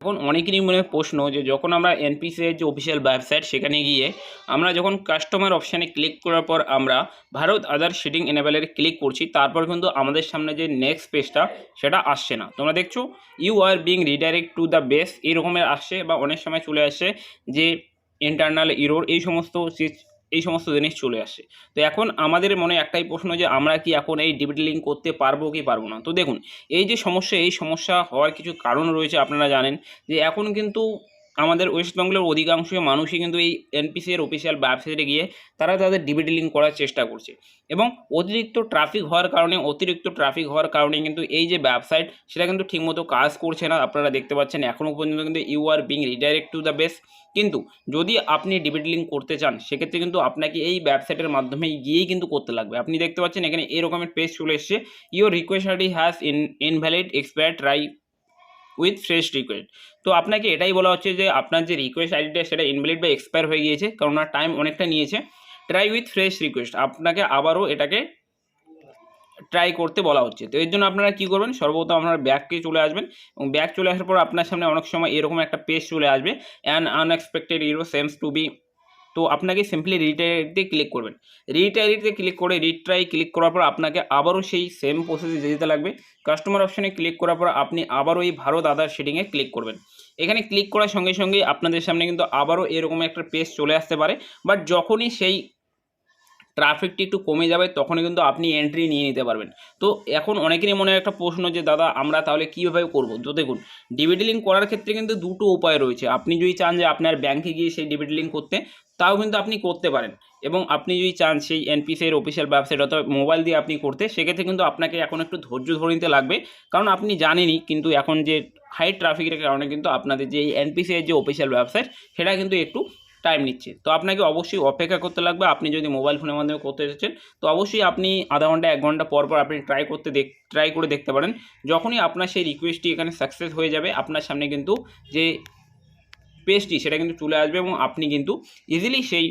এখন অনেকেরই মনে প্রশ্ন যে যখন আমরা এনপিসিআই যে অফিসিয়াল ওয়েবসাইট সেখানে গিয়ে আমরা যখন কাস্টমার অপশানে ক্লিক করার পর আমরা ভারত আধার শিডিং এনেবেলের ক্লিক করছি, তারপর কিন্তু আমাদের সামনে যে নেক্সট পেজটা সেটা আসছে না। তোমরা দেখছো you are being redirect to the base এরকমের আসছে, বা অনেক সময় চলে আসে যে ইন্টারনাল ইরোর এই সমস্ত জিনিস চলে আসে। তো এখন আমাদের মনে একটাই প্রশ্ন যে আমরা কি এখন এই ডিবিটি লিঙ্ক করতে পারবো কি পারবো না। তো দেখুন, এই সমস্যা হওয়ার কিছু কারণ রয়েছে। আপনারা জানেন যে এখন কিন্তু আমাদের ওয়েস্ট বেঙ্গলের অধিকাংশ মানুষই কিন্তু এই এনপিসির অফিসিয়াল ওয়েবসাইটে গিয়ে তারা তাদের ডিবিটি লিঙ্ক করার চেষ্টা করছে, এবং অতিরিক্ত ট্রাফিক হওয়ার কারণে কিন্তু এই যে ওয়েবসাইট সেটা কিন্তু ঠিকমতো কাজ করছে না। আপনারা দেখতে পাচ্ছেন এখনও পর্যন্ত কিন্তু you are being redirect to the base. কিন্তু যদি আপনি ডিবিটি লিঙ্ক করতে চান সেক্ষেত্রে কিন্তু আপনাকে এই ওয়েবসাইটের মাধ্যমে গিয়েই কিন্তু করতে লাগবে। আপনি দেখতে পাচ্ছেন এখানে এরকমের পেজ চলে এসছে, your request ID has invalid expire, try with fresh request. তো আপনাকে এটাই বলা হচ্ছে যে আপনার যে রিকোয়েস্ট আইডিটা সেটা ইনভ্যালিড বা এক্সপায়ার হয়ে গিয়েছে, কারণ টাইম অনেকটা নিয়েছে। ট্রাই উইথ ফ্রেশ রিকোয়েস্ট, আপনাকে আবারও এটাকে ট্রাই করতে বলা হচ্ছে। তো এর জন্য আপনারা কী করবেন, সর্বপ্রথম আপনারা ব্যাকে চলে আসবেন, এবং ব্যাক চলে আসার পর আপনার সামনে অনেক সময় এরকম একটা পেজ চলে আসবে, an unexpected error seems to be. তো আপনাকে সিম্পলি রিট্রাইতে ক্লিক করবেন। রিট্রাইতে ক্লিক করে রিট্রাই ক্লিক করার পর আপনাকে আবারও সেই সেম প্রসেসে যেতে লাগবে। কাস্টমার অপশানে ক্লিক করার পর আপনি আবারও এই ভারত আধার শেডিংয়ে ক্লিক করবেন। এখানে ক্লিক করার সঙ্গে সঙ্গেই আপনাদের সামনে কিন্তু আবারও এরকম একটা পেজ চলে আসতে পারে, বাট যখনই সেই ট্রাফিকটি একটু কমে যাবে তখনই কিন্তু আপনি এন্ট্রি নিয়ে নিতে পারবেন। তো এখন অনেকেরই মনে একটা প্রশ্ন যে দাদা আমরা তাহলে কীভাবে করব। তো দেখুন, ডিবিটি লিঙ্ক করার ক্ষেত্রে কিন্তু দুটো উপায় রয়েছে। আপনি যদি চান যে আপনার ব্যাংকে গিয়ে সেই ডিবিটি লিঙ্ক করতে, তাও কিন্তু আপনি করতে পারেন, এবং আপনি যদি চান সেই এনপিসির অফিসিয়াল ওয়েবসাইট অথবা মোবাইল দিয়ে আপনি করতে, সেক্ষেত্রে কিন্তু আপনাকে এখন একটু ধৈর্য ধরে নিতে লাগবে। কারণ আপনি জানেনই কিন্তু এখন যে হাই ট্রাফিকের কারণে কিন্তু আপনাদের যে এই এনপিসির যে অফিসিয়াল ওয়েবসাইট সেটা কিন্তু একটু টাইম নিচ্ছে। তো আপনাকে অবশ্যই অপেক্ষা করতে লাগবে। আপনি যদি মোবাইল ফোনের মাধ্যমে করতে এসেছেন তো অবশ্যই আপনি আধা ঘন্টা 1 ঘন্টা পর আপনি ট্রাই করে দেখতে পারেন। যখনই আপনার সেই রিকোয়েস্টটি এখানে সাকসেস হয়ে যাবে, আপনার সামনে কিন্তু যে পেজটি সেটা কিন্তু চলে আসবে, এবং আপনি কিন্তু ইজিলি সেই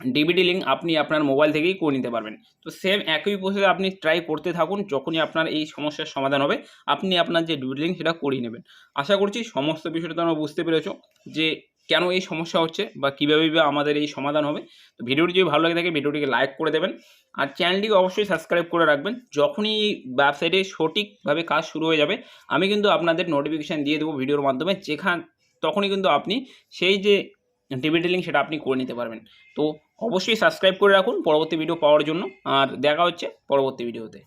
ডিবিটি লিঙ্ক আপনি আপনার মোবাইল থেকেই করে নিতে পারবেন। তো সেম একই প্রসেসে আপনি ট্রাই করতে থাকুন। যখনই আপনার এই সমস্যার সমাধান হবে আপনি আপনার যে ডিবিটি লিঙ্ক সেটা করিয়ে নেবেন। আশা করছি সমস্ত বিষয়টা তোমরা বুঝতে পেরেছো যে কেন এই সমস্যা হচ্ছে বা কীভাবে আমাদের এই সমাধান হবে। তো ভিডিওটি যদি ভালো লাগে থাকে ভিডিওটিকে লাইক করে দেবেন, আর চ্যানেলটিকে অবশ্যই সাবস্ক্রাইব করে রাখবেন। যখনই ওয়েবসাইটে সঠিকভাবে কাজ শুরু হয়ে যাবে আমি কিন্তু আপনাদের নোটিফিকেশান দিয়ে দেবো ভিডিওর মাধ্যমে, তখনই কিন্তু আপনি সেই যে ডিবিটি লিঙ্ক সেটা আপনি করে নিতে পারবেন। তো অবশ্যই সাবস্ক্রাইব করে রাখুন পরবর্তী ভিডিও পাওয়ার জন্য, আর দেখা হচ্ছে পরবর্তী ভিডিওতে।